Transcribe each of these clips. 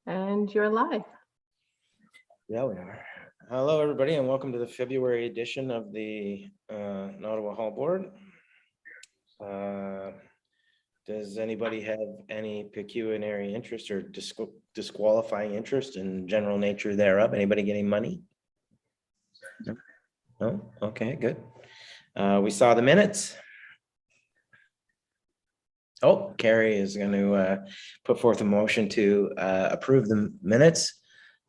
And you're live. Yeah, we are. Hello, everybody, and welcome to the February edition of the Nottawa Hall Board. Does anybody have any pecuniary interest or disqualifying interest in general nature thereof? Anybody getting money? No? Okay, good. We saw the minutes. Oh, Carrie is going to put forth a motion to approve the minutes.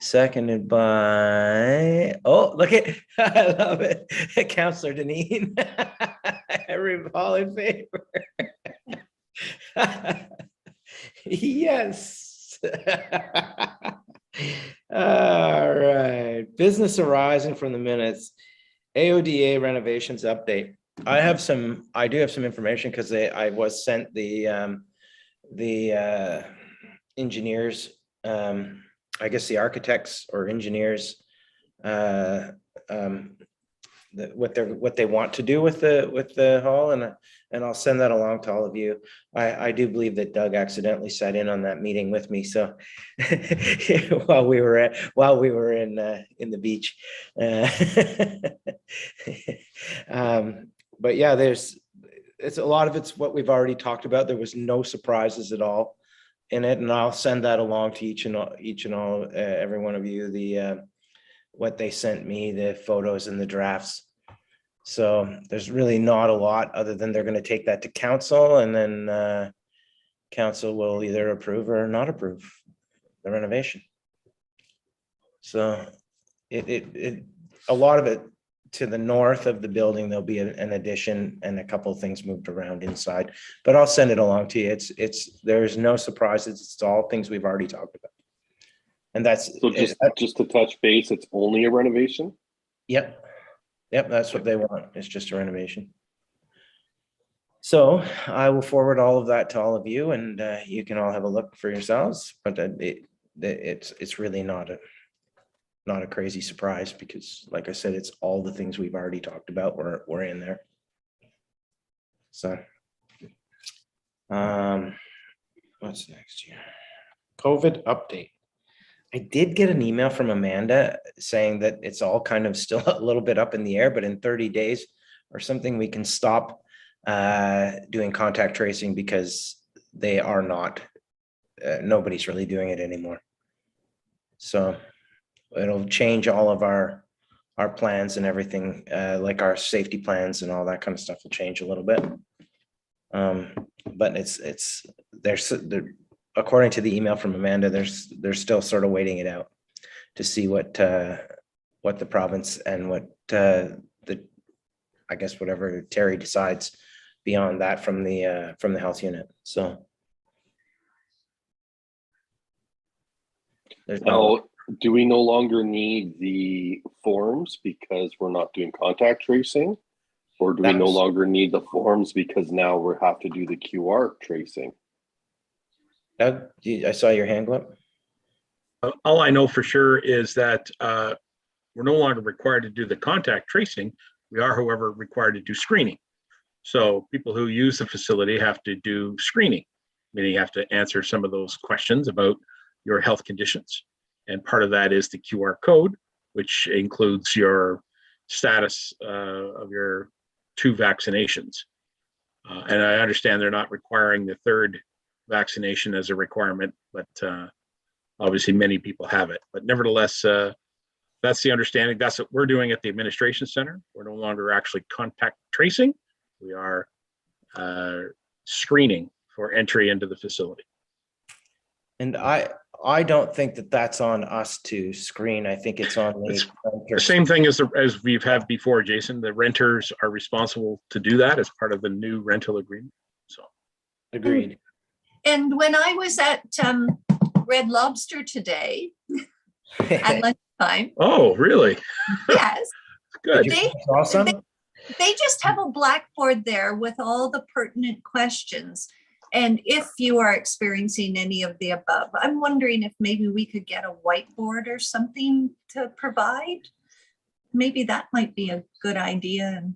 Seconded by, oh, look at, I love it. Councillor Deneen. All in favor. Yes. All right. Business arising from the minutes. AODA renovations update. I do have some information because I was sent the engineers, I guess the architects or engineers, what they want to do with the hall, and I'll send that along to all of you. I do believe that Doug accidentally sat in on that meeting with me, so while we were in the beach. But yeah, it's a lot of it's what we've already talked about. There was no surprises at all in it, and I'll send that along to each and all every one of you, what they sent me, the photos and the drafts. So there's really not a lot other than they're going to take that to council, and then council will either approve or not approve the renovation. So a lot of it to the north of the building, there'll be an addition and a couple of things moved around inside, but I'll send it along to you. There's no surprises. It's all things we've already talked about. And that's so just to touch base, it's only a renovation. Yep, that's what they want. It's just a renovation. So I will forward all of that to all of you, and you can all have a look for yourselves. But it's really not a crazy surprise, because like I said, it's all the things we've already talked about were in there. So what's next here? COVID update. I did get an email from Amanda saying that it's all kind of still a little bit up in the air, but in 30 days or something, we can stop doing contact tracing, because they are not, nobody's really doing it anymore. So it'll change all of our plans and everything, like our safety plans and all that kind of stuff will change a little bit. But there's according to the email from Amanda, they're still sort of waiting it out to see what the province and what I guess whatever Terry decides beyond that from the health unit. So there's do we no longer need the forms because we're not doing contact tracing, or do we no longer need the forms because now we have to do the QR tracing? Doug, I saw your hand go up. All I know for sure is that we're no longer required to do the contact tracing. We are, however, required to do screening. So people who use the facility have to do screening, meaning you have to answer some of those questions about your health conditions. And part of that is the QR code, which includes your status of your 2 vaccinations. And I understand they're not requiring the 3rd vaccination as a requirement, but obviously many people have it. But nevertheless, that's the understanding. That's what we're doing at the administration center. We're no longer actually contact tracing. We are screening for entry into the facility. And I don't think that that's on us to screen. I think it's on the same thing as we've had before, Jason. The renters are responsible to do that as part of the new rental agreement. So agreed. And when I was at Red Lobster today at lunchtime. Oh, really? Yes. Good. Awesome. They just have a blackboard there with all the pertinent questions. And if you are experiencing any of the above, I'm wondering if maybe we could get a whiteboard or something to provide. Maybe that might be a good idea,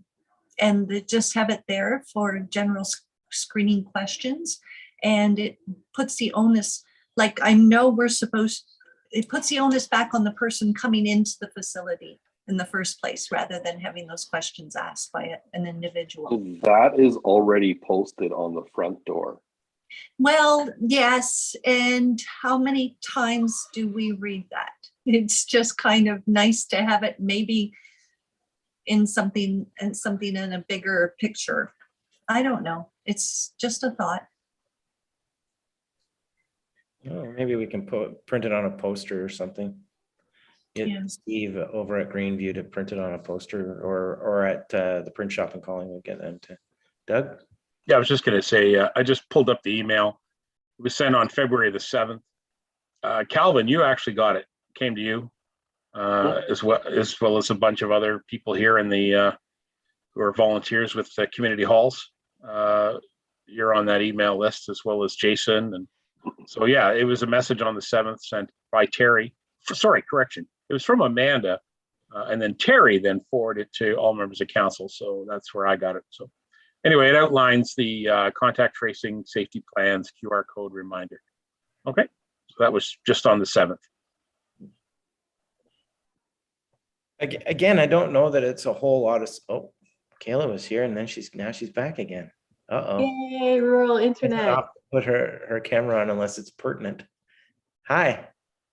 and just have it there for general screening questions. And it puts the onus like, I know we're supposed, it puts the onus back on the person coming into the facility in the first place, rather than having those questions asked by an individual. That is already posted on the front door. Well, yes, and how many times do we read that? It's just kind of nice to have it maybe in something in a bigger picture. I don't know. It's just a thought. Oh, maybe we can print it on a poster or something. Get Yeah. Steve over at Greenview to print it on a poster, or at the print shop in Collingwood, get them to. Doug? Yeah, I was just going to say, I just pulled up the email. It was sent on February the 7th. Calvin, you actually got it. Came to you, as well as a bunch of other people here in the who are volunteers with the community halls. You're on that email list, as well as Jason. And so, yeah, it was a message on the 7th sent by Terry. Sorry, correction. It was from Amanda, and then Terry then forwarded it to all members of council. So that's where I got it. So anyway, it outlines the contact tracing, safety plans, QR code reminder. Okay, so that was just on the 7th. Again, I don't know that it's a whole lot of. Oh, Kayla was here, and then she's back again. Uh-oh. Yay, rural internet. Put her camera on unless it's pertinent. Hi.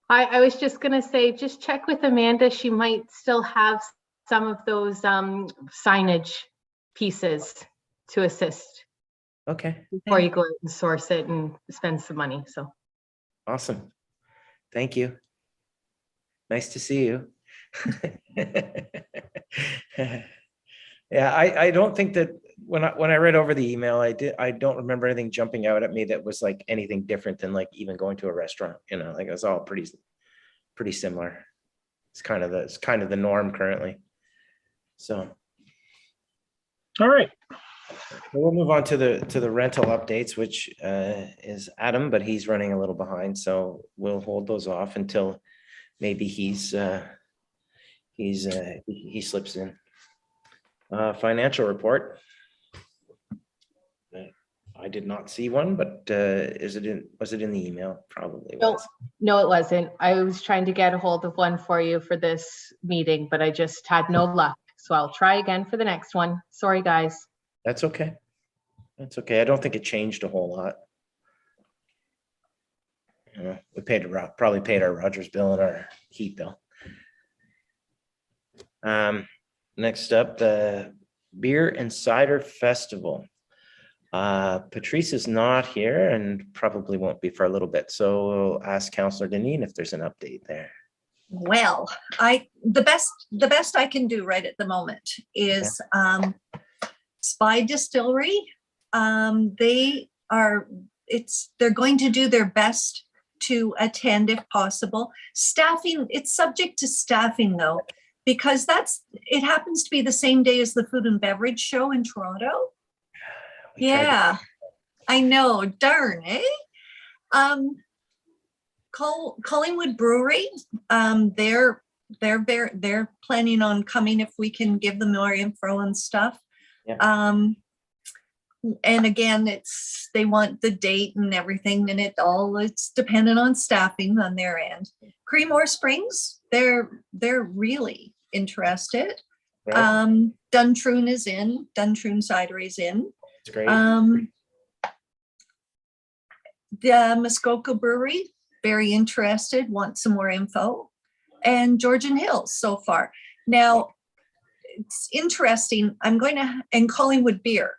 I was just going to say, just check with Amanda. She might still have some of those signage pieces to assist Okay. before you go out and source it and spend some money. So Awesome. Thank you. Nice to see you. Yeah, I don't think that when I read over the email, I don't remember anything jumping out at me that was like anything different than like even going to a restaurant, like it was all pretty similar. It's kind of the norm currently. So All right. we'll move on to the rental updates, which is Adam, but he's running a little behind, so we'll hold those off until maybe he slips in. Financial report. I did not see one, but was it in the email? Probably no, was. no, it wasn't. I was trying to get a hold of one for you for this meeting, but I just had no luck. So I'll try again for the next one. Sorry, guys. That's okay. That's okay. I don't think it changed a whole lot. We probably paid our Rogers bill and our heat bill. Next up, the Beer and Cider Festival. Patrice is not here and probably won't be for a little bit. So we'll ask Councillor Deneen if there's an update there. Well, the best I can do right at the moment is Spy Distillery. They're going to do their best to attend if possible. Staffing, it's subject to staffing though, because it happens to be the same day as the Food and Beverage Show in Toronto. Yeah, I know, darn, eh? Collingwood Brewery, they're planning on coming if we can give them more info and stuff. Yeah. And again, they want the date and everything, and it's dependent on staffing on their end. Creemore Springs, they're really interested. Right. Duntroon is in. Duntroon Cidery is in. It's great. The Muskoka Brewery, very interested, want some more info. And Georgian Hills so far. Now, it's interesting. And Collingwood Beer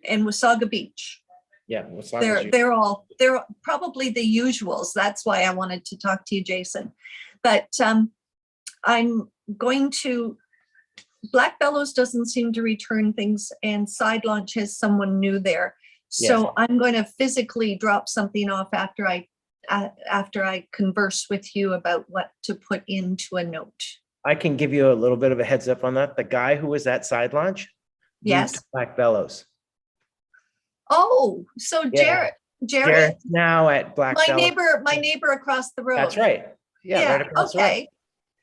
and Wasaga Beach. Yeah. They're probably the usuals. That's why I wanted to talk to you, Jason. But I'm going to, Black Bellows doesn't seem to return things, and Side Launch has someone new there. So Yes. I'm going to physically drop something off after I converse with you about what to put into a note. I can give you a little bit of a heads up on that. The guy who was at Side Launch. Yes. moved to Black Bellows. Oh, so Yeah. Jared, Jared's now at Black my Bellows. neighbor across the road. That's right. Yeah. Right across the road. Okay.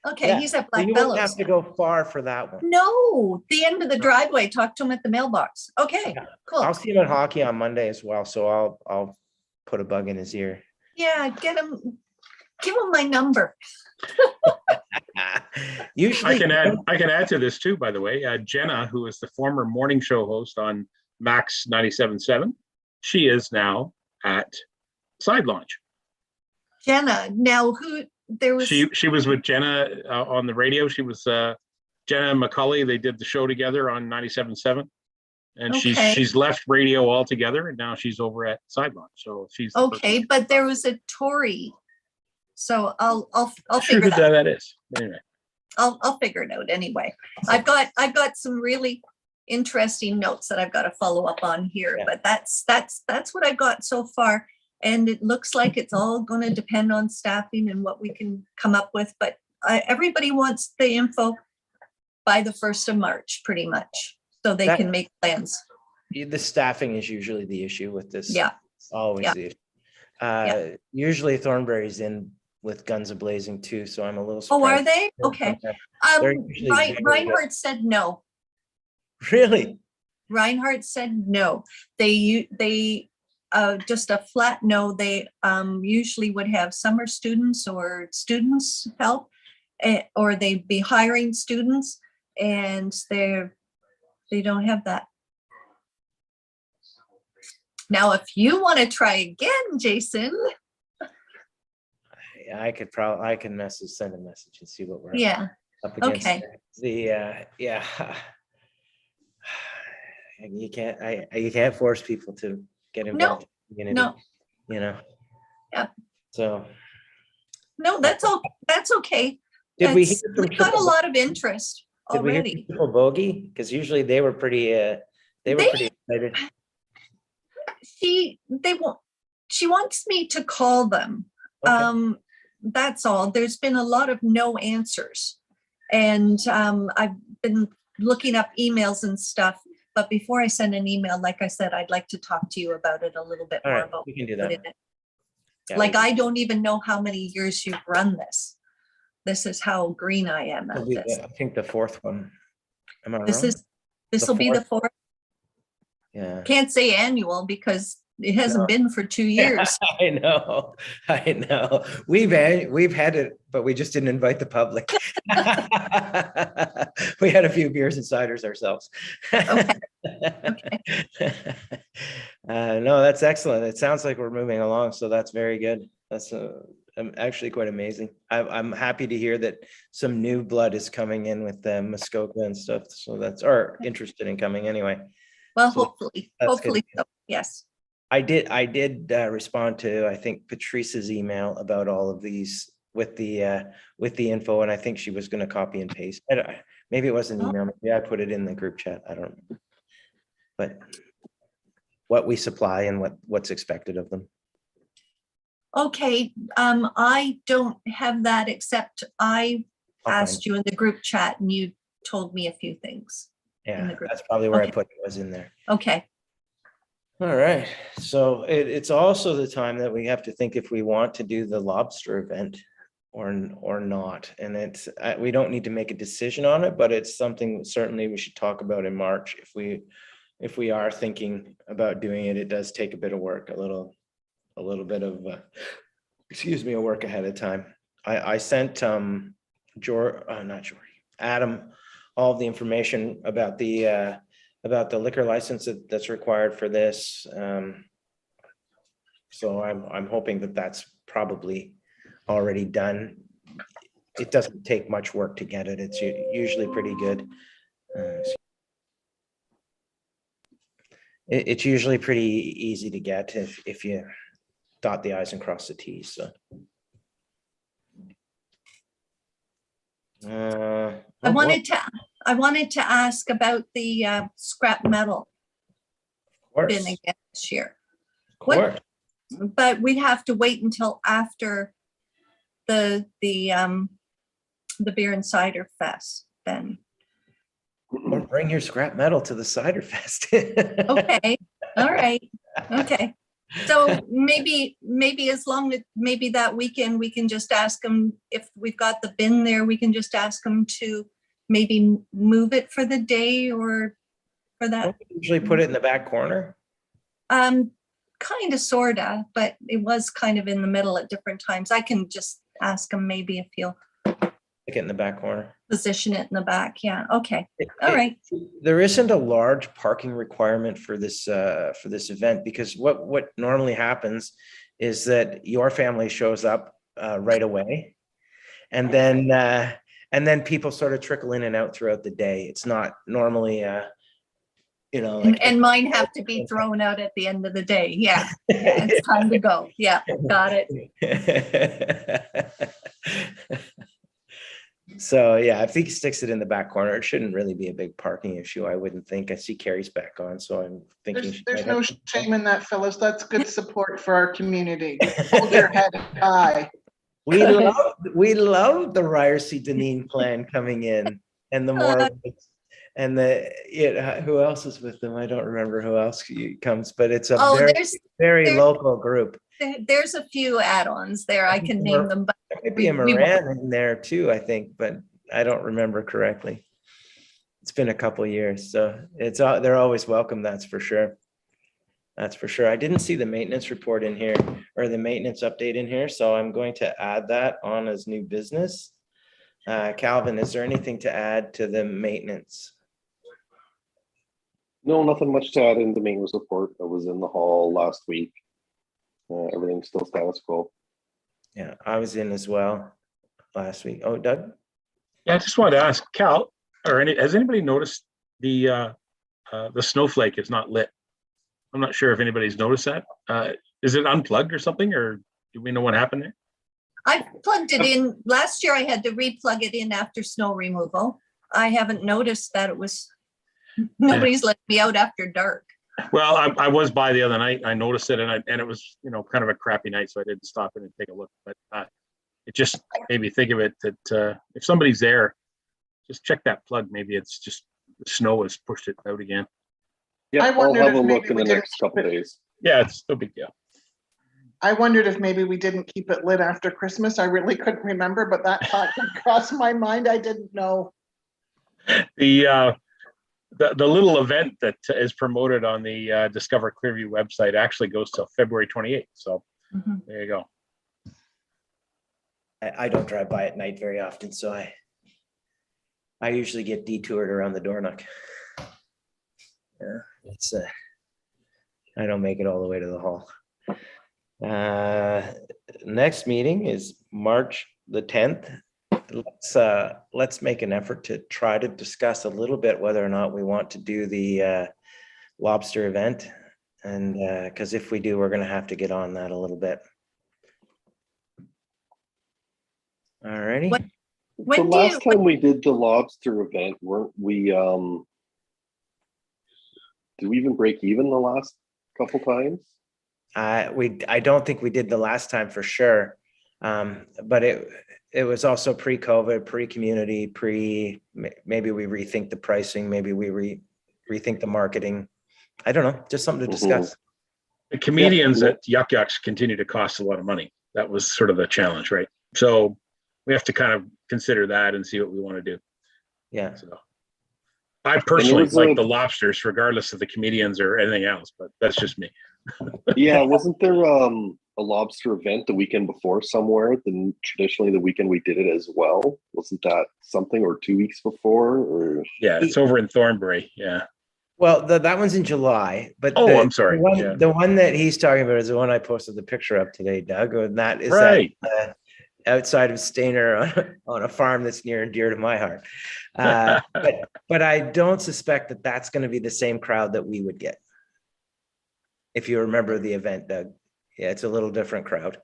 Okay, Yeah. he's at So Black you Bellows. won't have to go far for that one. No, the end of the driveway. Talk to him at the mailbox. Okay, Yeah. cool. I'll see him at hockey on Monday as well, so I'll put a bug in his ear. Yeah, give him my number. Usually, I can add to this too, by the way. Jenna, who is the former morning show host on Max 97.7, she is now at Side Launch. Jenna, now there was. She was with Jenna on the radio. She was Jenna and Macaulay. They did the show together on 97.7. And Okay. she's left radio altogether, and now she's over at Side Launch. So she's Okay, but there was a Tory. So I'll sure figure who that. that is. Anyway. I'll figure it out anyway. I've got some really interesting notes that I've got to follow up on here, Yeah. but that's what I've got so far. And it looks like it's all going to depend on staffing and what we can come up with. But everybody wants the info by the 1st of March, pretty much, so they can make plans. the staffing is usually the issue with this. Yeah. Always Yeah. the issue. Usually Thornbury's in with guns a-blazing too, so I'm a little surprised. Oh, are they? Okay. They're usually very good. Reinhardt said no. Really? Reinhardt said no. They just a flat no. They usually would have summer students or students help, or they'd be hiring students, and they don't have that. Now, if you want to try again, Jason. I can send a message and see what we're Yeah. up against. Okay. You can't force people to get involved in the community, No. you know. Yeah. So No, that's all. That's okay. did we hear from We've got a lot of interest did we hear already. from Triple Bogey? Because usually they were pretty pretty excited. She wants me to call them. Okay. That's all. There's been a lot of no answers, and I've been looking up emails and stuff. But before I send an email, like I said, I'd like to talk to you about it a little bit All more right, about we can do what that. in it. Yeah, Like, I don't even know how many years you've run this. This is how green I am at this. I think the 4th one. Am I wrong? This will be the 4th. Yeah. Can't say annual because it hasn't No. been for 2 years. I know. We've had it, but we just didn't invite the public. We had a few beers and ciders ourselves. Okay. No, that's excellent. It sounds like we're moving along, so that's very good. That's actually quite amazing. I'm happy to hear that some new blood is coming in with the Muskoka and stuff. So or interested in coming anyway. Well, So hopefully so. Yes. I did respond to, I think, Patrice's email about all of these with the info, and I think she was going to copy and paste. Maybe it was an email. Maybe I put it in the group chat. I don't know. But what we supply and what's expected of them. Okay. I don't have that, except I asked you in the group chat and you told me a few things. Yeah, the group. that's probably where I Okay. put it, was in there. Okay. All right. So it's also the time that we have to think if we want to do the lobster event or not. And we don't need to make a decision on it, but it's something certainly we should talk about in March. If we are thinking about doing it, it does take a bit of work, a little bit of, a work ahead of time. I sent Adam all the information about the liquor license that's required for this. So I'm hoping that that's probably already done. It doesn't take much work to get it. It's usually pretty good. It's usually pretty easy to get if you dot the I's and cross the T's. So. I wanted to ask about the scrap metal bin again this year. But we'd have to wait until after the beer and cider fest then. Or bring your scrap metal to the cider fest. Okay. All right. Okay. So maybe as long as maybe that weekend we can just ask them if we've got the bin there, we can just ask them to maybe move it for the day or for that. Don't we usually put it in the back corner. kind of, sorta, but it was kind of in the middle at different times. I can just ask him maybe if he'll Stick it in the back corner. position it in the back. Yeah, okay, It- all it- right. There isn't a large parking requirement for this event, because what normally happens is that your family shows up right away. And then people sort of trickle in and out throughout the day. It's not normally And mine have to be thrown out at the end of the day. Yeah, yeah, it's time to go. Yeah, got it. So yeah, if he sticks it in the back corner, it shouldn't really be a big parking issue, I wouldn't think. I see Carrie's back on, so I'm thinking. There's no shame in that, Phyllis. That's good support for our community. Hold your head high. We love the Ryerson Deneen plan coming in, and the more and who else is with them? I don't remember who else comes, but it's a very local group. There's a few add-ons there. I can name them, but There might be a Moran in there too, I think, but I don't remember correctly. It's been a couple of years, so they're always welcome. That's for sure. That's for sure. I didn't see the maintenance report in here, or the maintenance update in here, so I'm going to add that on as new business. Calvin, is there anything to add to the maintenance? No, nothing much to add in the maintenance report. I was in the hall last week. Everything's still status quo. Yeah, I was in as well last week. Oh, Doug? Yeah, I just wanted to ask Cal, has anybody noticed the snowflake is not lit? I'm not sure if anybody's noticed that. Is it unplugged or something, or do we know what happened there? I plugged it in. Last year I had to re-plug it in after snow removal. I haven't noticed that nobody's let me out after dark. Well, I was by the other night. I noticed it, and it was kind of a crappy night, so I didn't stop in and take a look. But it just made me think of it that if somebody's there, just check that plug. Maybe it's just the snow has pushed it out again. Yeah, I I'll wondered have a if look maybe in we the didn't next couple days. Yeah, it's no big deal. I wondered if maybe we didn't keep it lit after Christmas. I really couldn't remember, but that thought crossed my mind. I didn't know. The little event that is promoted on the Discover Clearview website actually goes till February 28th. So There you go. I don't drive by at night very often, so I usually get detoured around the Dornoch. Yeah, I don't make it all the way to the hall. Next meeting is March the 10th. Let's make an effort to try to discuss a little bit whether or not we want to do the lobster event, and because if we do, we're going to have to get on that a little bit. All righty. The last time we did the lobster event, weren't we? Did we even break even the last couple times? I don't think we did the last time for sure, but it was also pre-COVID, pre-community, maybe we rethink the pricing, maybe we rethink the marketing. I don't know, just something to discuss. The comedians at Yuck Yucks continue to cost a lot of money. That was sort of the challenge, right? So we have to kind of consider that and see what we want to do. Yeah. So I personally like the lobsters, regardless of the comedians or anything else, but that's just me. Yeah, wasn't there a lobster event the weekend before somewhere? Then traditionally the weekend we did it as well. Wasn't that something, or 2 weeks before? Or yeah, it's over in Thornbury. Yeah. Well, that one's in July, but I'm sorry. The one that he's talking about is the one I posted the picture of today, Doug. And that is right outside of Stainer on a farm that's near and dear to my heart. But I don't suspect that that's going to be the same crowd that we would get. If you remember the event, Doug. Yeah, it's a little different crowd.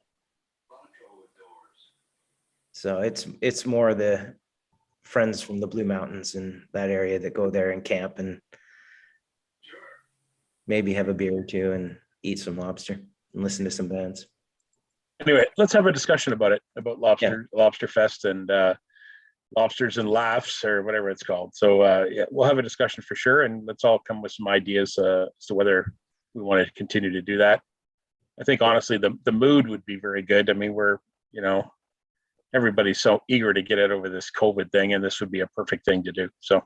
So it's more the friends from the Blue Mountains and that area that go there and camp and maybe have a beer or two and eat some lobster and listen to some bands. Anyway, let's have a discussion about it, about Lobster Fest and Lobsters and Laughs, or whatever it's called. So yeah, we'll have a discussion for sure, and let's all come with some ideas as to whether we want to continue to do that. I think honestly, the mood would be very good. I mean, we're, everybody's so eager to get it over this COVID thing, and this would be a perfect thing to do. So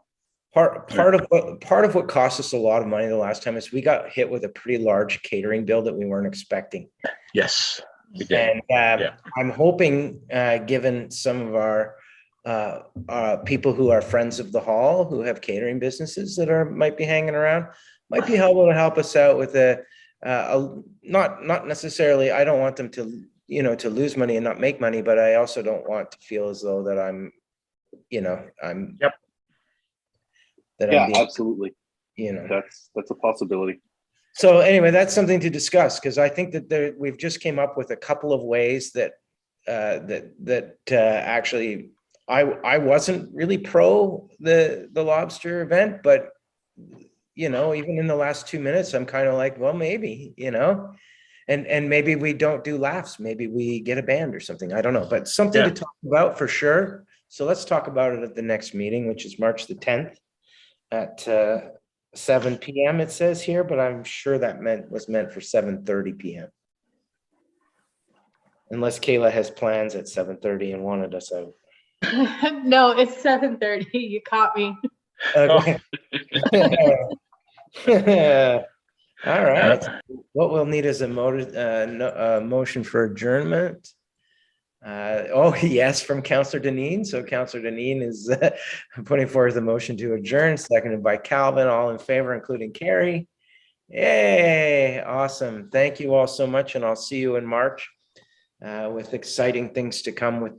Part of what cost us a lot of money the last time is we got hit with a pretty large catering bill that we weren't expecting. Yes, we did. And Yeah. I'm hoping, given some of our people who are friends of the hall, who have catering businesses that might be hanging around, might be able to help us out with not necessarily, I don't want them to, to lose money and not make money, but I also don't want to feel as though that I'm Yep. that Yeah, I'm being, absolutely. That's a possibility. So anyway, that's something to discuss, because I think that we've just came up with a couple of ways that actually I wasn't really pro the lobster event, but even in the last 2 minutes, I'm kind of like, well, maybe, and maybe we don't do laughs, maybe we get a band or something. I don't know, but something to talk about for sure. So let's talk about it at the next meeting, which is March the 10th at 7 p.m. it says here, but I'm sure that was meant for 7:30 p.m. Unless Kayla has plans at 7:30 and wanted us out. No, it's 7:30. You caught me. Okay. All right. What we'll need is a motion for adjournment. Yes, from Councillor Deneen. So Councillor Deneen is putting forward the motion to adjourn, seconded by Calvin. All in favor, including Carrie. Yay! Awesome. Thank you all so much, and I'll see you in March with exciting things to come with